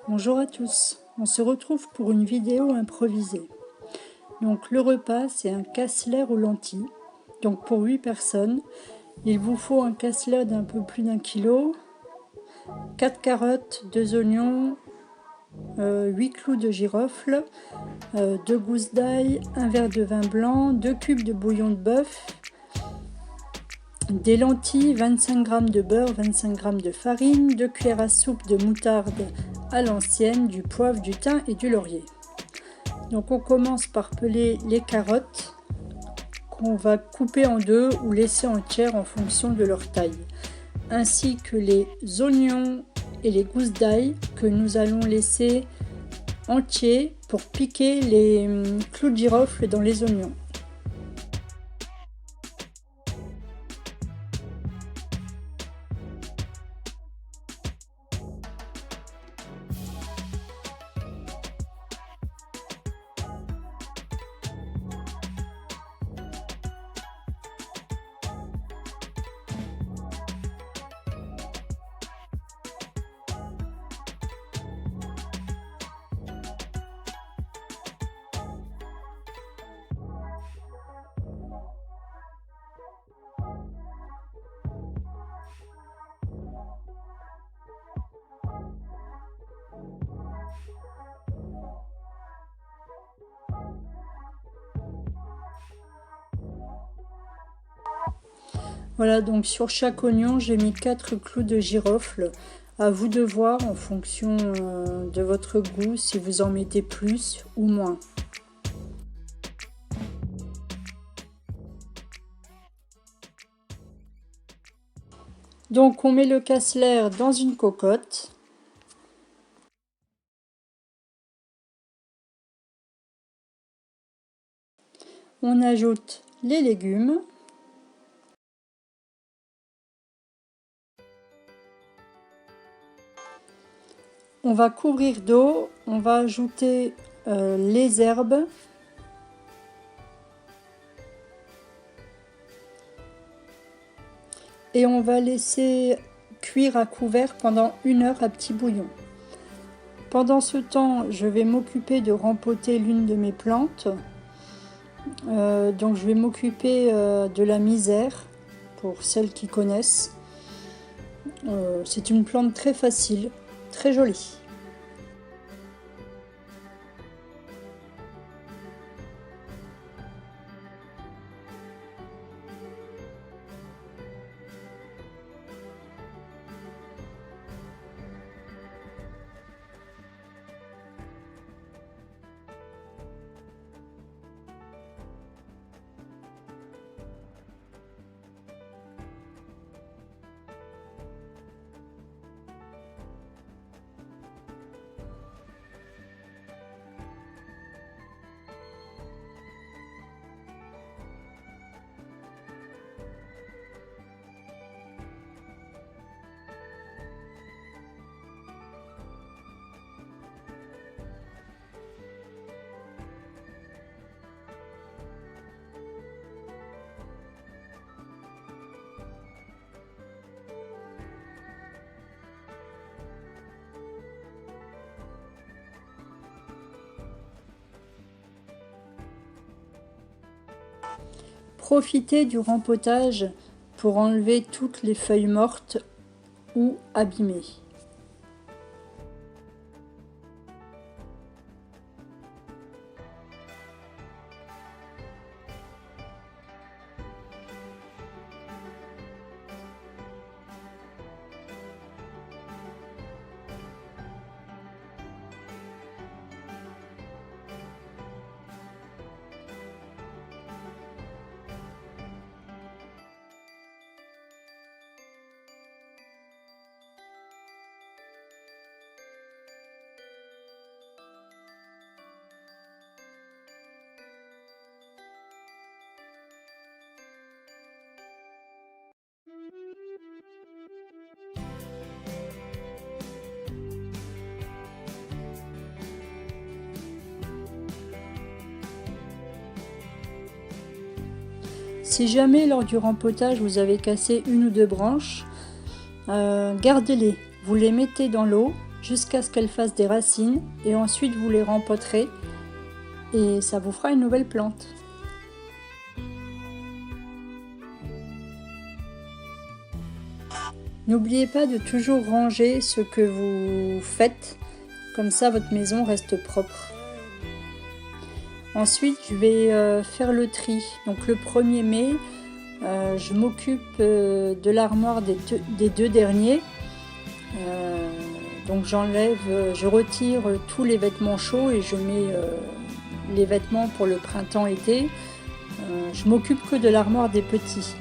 Bonjour à tous, on se retrouve pour une vidéo improvisée. Donc le repas c'est un cassler aux lentilles. Donc pour 8 personnes, il vous faut un cassler d'un peu plus d'1 kg, 4 carottes, 2 oignons, 8 clous de girofle, 2 gousses d'ail, un verre de vin blanc, 2 cubes de bouillon de bœuf, des lentilles, 25 g de beurre, 25 g de farine, 2 cuillères à soupe de moutarde à l'ancienne, du poivre, du thym et du laurier. Donc on commence par peler les carottes qu'on va couper en deux ou laisser entières en fonction de leur taille, ainsi que les oignons et les gousses d'ail que nous allons laisser entiers pour piquer les clous de girofle dans les oignons. Voilà, donc sur chaque oignon, j'ai mis 4 clous de girofle. À vous de voir en fonction de votre goût si vous en mettez plus ou moins. Donc on met le cassler dans une cocotte. On ajoute les légumes. On va couvrir d'eau, on va ajouter les herbes. Et on va laisser cuire à couvert pendant 1 heure à petit bouillon. Pendant ce temps, je vais m'occuper de rempoter l'une de mes plantes. Donc je vais m'occuper de la misère, pour celles qui connaissent. C'est une plante très facile, très jolie. Profitez du rempotage pour enlever toutes les feuilles mortes ou abîmées. Si jamais lors du rempotage vous avez cassé 1 ou 2 branches, gardez-les. Vous les mettez dans l'eau jusqu'à ce qu'elles fassent des racines et ensuite vous les rempoterez et ça vous fera une nouvelle plante. N'oubliez pas de toujours ranger ce que vous faites, comme ça votre maison reste propre. Ensuite, je vais faire le tri. Donc le 1er mai, je m'occupe de l'armoire des 2 derniers. Donc je retire tous les vêtements chauds et je mets les vêtements pour le printemps-été. Je m'occupe que de l'armoire des petits.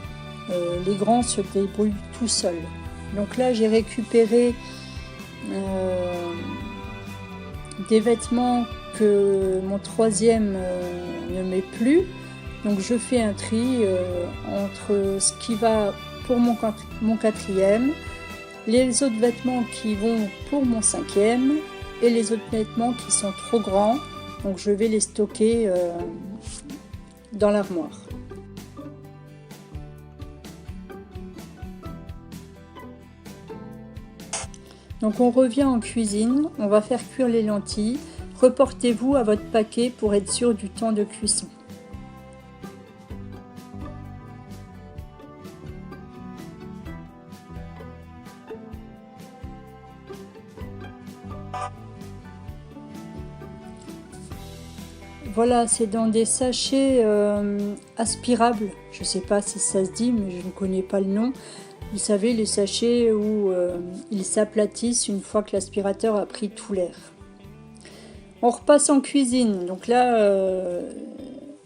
Les grands se débrouillent tout seuls. Donc là, j'ai récupéré des vêtements que mon 3e ne met plus. Donc je fais un tri entre ce qui va pour mon 4e, les autres vêtements qui vont pour mon 5e et les autres vêtements qui sont trop grands. Donc je vais les stocker dans l'armoire. Donc on revient en cuisine, on va faire cuire les lentilles. Reportez-vous à votre paquet pour être sûr du temps de cuisson. Voilà, c'est dans des sachets aspirables. Je ne sais pas si ça se dit, mais je ne connais pas le nom. Vous savez, les sachets où ils s'aplatissent une fois que l'aspirateur a pris tout l'air. On repasse en cuisine. Donc là,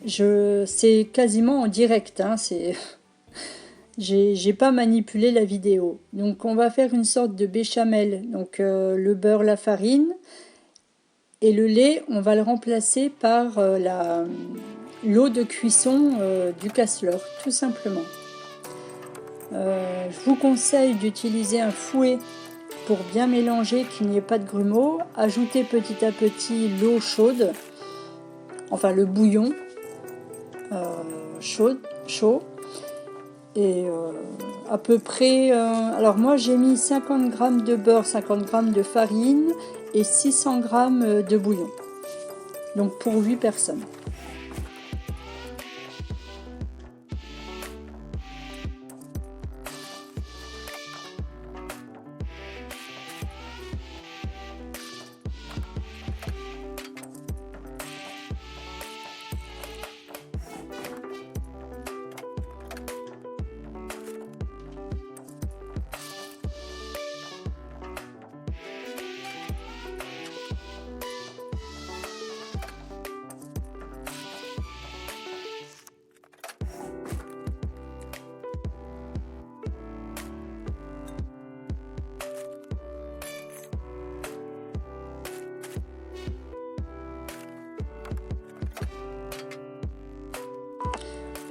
c'est quasiment en direct. Hein, j'ai pas manipulé la vidéo. Donc on va faire une sorte de béchamel. Donc le beurre, la farine et le lait, on va le remplacer par l'eau de cuisson du casse-leurre, tout simplement. Je vous conseille d'utiliser un fouet pour bien mélanger, qu'il n'y ait pas de grumeaux. Ajoutez petit à petit l'eau chaude, enfin le bouillon chaud. Et à peu près, alors moi j'ai mis 50 g de beurre, 50 g de farine et 600 g de bouillon. Donc pour 8 personnes.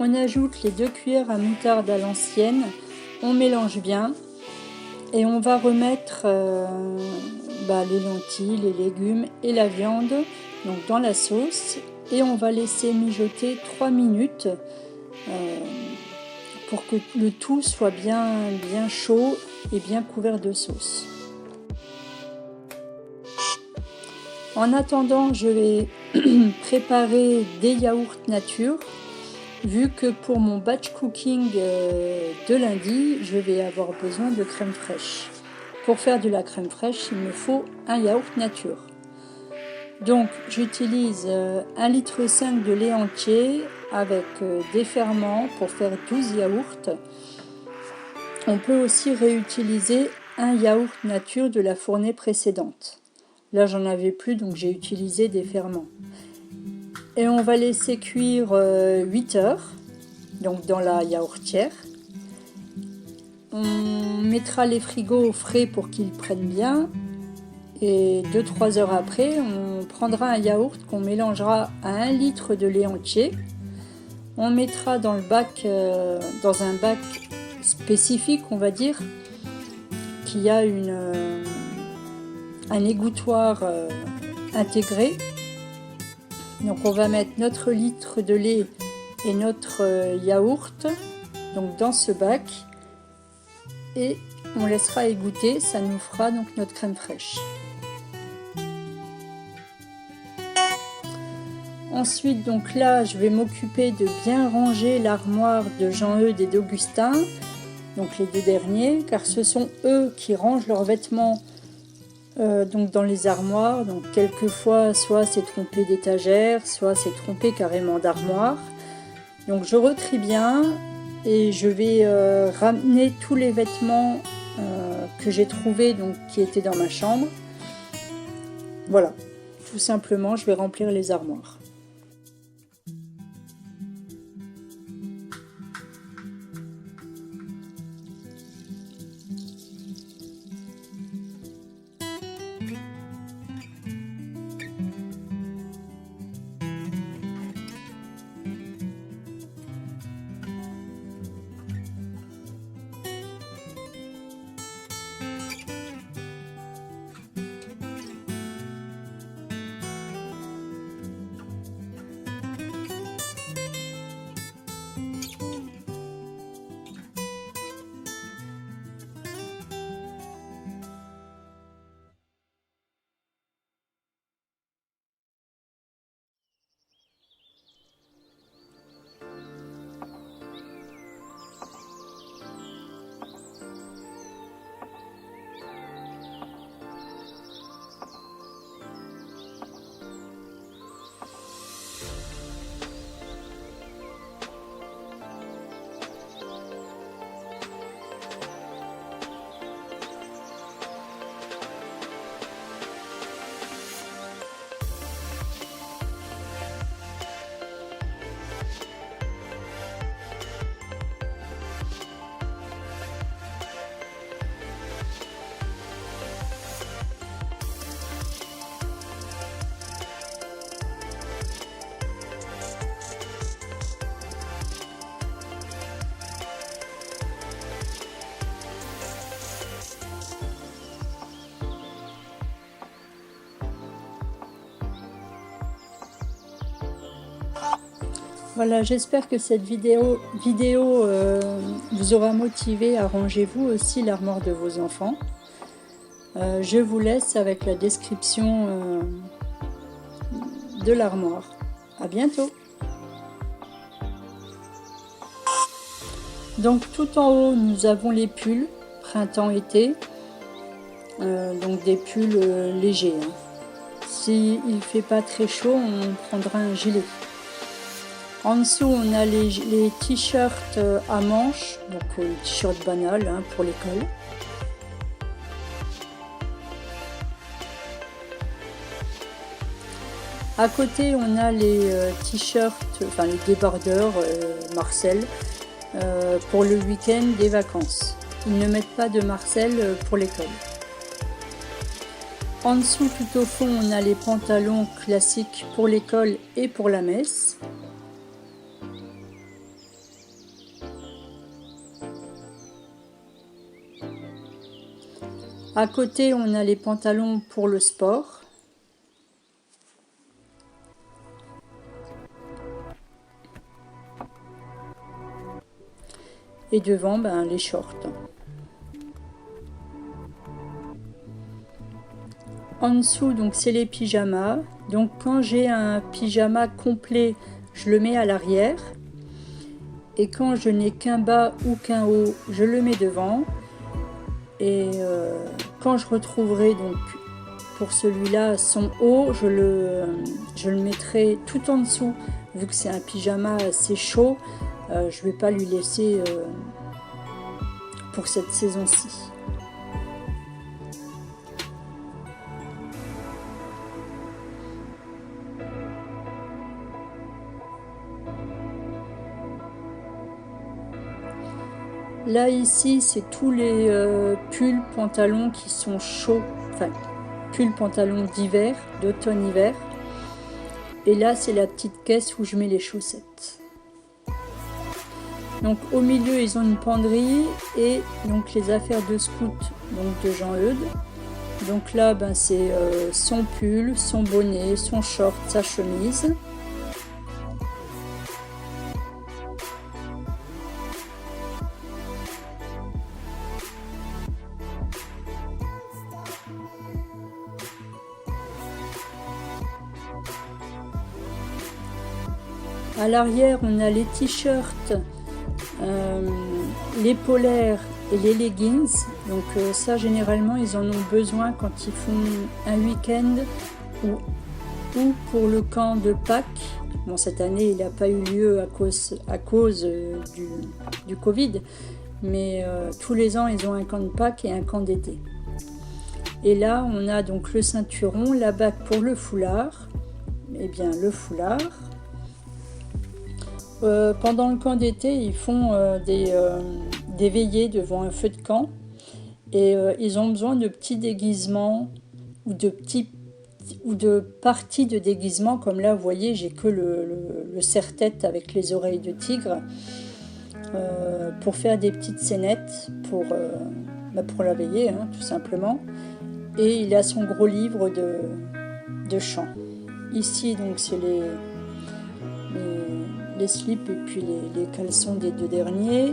On ajoute les 2 cuillères à moutarde à l'ancienne, on mélange bien et on va remettre les lentilles, les légumes et la viande donc dans la sauce et on va laisser mijoter 3 minutes pour que le tout soit bien chaud et bien couvert de sauce. En attendant, je vais préparer des yaourts nature. Vu que pour mon batch cooking de lundi, je vais avoir besoin de crème fraîche. Pour faire de la crème fraîche, il me faut un yaourt nature. Donc j'utilise 1,5 litre de lait entier avec des ferments pour faire 12 yaourts. On peut aussi réutiliser un yaourt nature de la fournée précédente. Là j'en avais plus donc j'ai utilisé des ferments. Et on va laisser cuire 8 heures, donc dans la yaourtière. On mettra les frigos au frais pour qu'ils prennent bien. Et 2-3 heures après, on prendra un yaourt qu'on mélangera à 1 litre de lait entier. On mettra dans le bac, dans un bac spécifique, on va dire, qui a un égouttoir intégré. Donc on va mettre notre litre de lait et notre yaourt donc dans ce bac et on laissera égoutter, ça nous fera donc notre crème fraîche. Ensuite, donc là, je vais m'occuper de bien ranger l'armoire de Jean-Eudes et d'Augustin, donc les deux derniers, car ce sont eux qui rangent leurs vêtements donc dans les armoires. Donc quelquefois, soit c'est trompé d'étagère, soit c'est trompé carrément d'armoire. Donc je retrie bien et je vais ramener tous les vêtements que j'ai trouvés, donc qui étaient dans ma chambre. Voilà, tout simplement, je vais remplir les armoires. Voilà, j'espère que cette vidéo vous aura motivé à ranger vous aussi l'armoire de vos enfants. Je vous laisse avec la description de l'armoire. À bientôt! Donc tout en haut, nous avons les pulls printemps-été, donc des pulls légers. Hein. S'il ne fait pas très chaud, on prendra un gilet. En dessous, on a les t-shirts à manches, donc t-shirt banal hein, pour l'école. À côté, on a les t-shirts, enfin les débardeurs Marcel pour le week-end des vacances. Ils ne mettent pas de Marcel pour l'école. En dessous, tout au fond, on a les pantalons classiques pour l'école et pour la messe. À côté, on a les pantalons pour le sport. Et devant, les shorts. En dessous, donc c'est les pyjamas. Donc quand j'ai un pyjama complet, je le mets à l'arrière. Et quand je n'ai qu'un bas ou qu'un haut, je le mets devant. Et quand je retrouverai donc pour celui-là son haut, je le mettrai tout en dessous. Vu que c'est un pyjama assez chaud, je ne vais pas lui laisser pour cette saison-ci. Là ici c'est tous les pulls pantalons qui sont chauds, enfin pulls pantalons d'hiver, d'automne-hiver. Et là c'est la petite caisse où je mets les chaussettes. Donc au milieu ils ont une penderie et donc les affaires de scout donc de Jean-Eudes. Donc là c'est son pull, son bonnet, son short, sa chemise. À l'arrière, on a les t-shirts, les polaires et les leggings. Donc ça, généralement, ils en ont besoin quand ils font un week-end ou pour le camp de Pâques. Bon, cette année, il n'a pas eu lieu à cause du Covid, mais tous les ans, ils ont un camp de Pâques et un camp d'été. Et là, on a donc le ceinturon, la bague pour le foulard. Eh bien, le foulard. Pendant le camp d'été, ils font des veillées devant un feu de camp et ils ont besoin de petits déguisements ou de parties de déguisement. Comme là, vous voyez, j'ai que le serre-tête avec les oreilles de tigre pour faire des petites scénettes pour la veillée, hein, tout simplement. Et il a son gros livre de chant. Ici, donc, c'est les slips et puis les caleçons des deux derniers,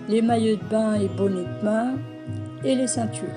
les maillots de bain et bonnets de bain et les ceintures.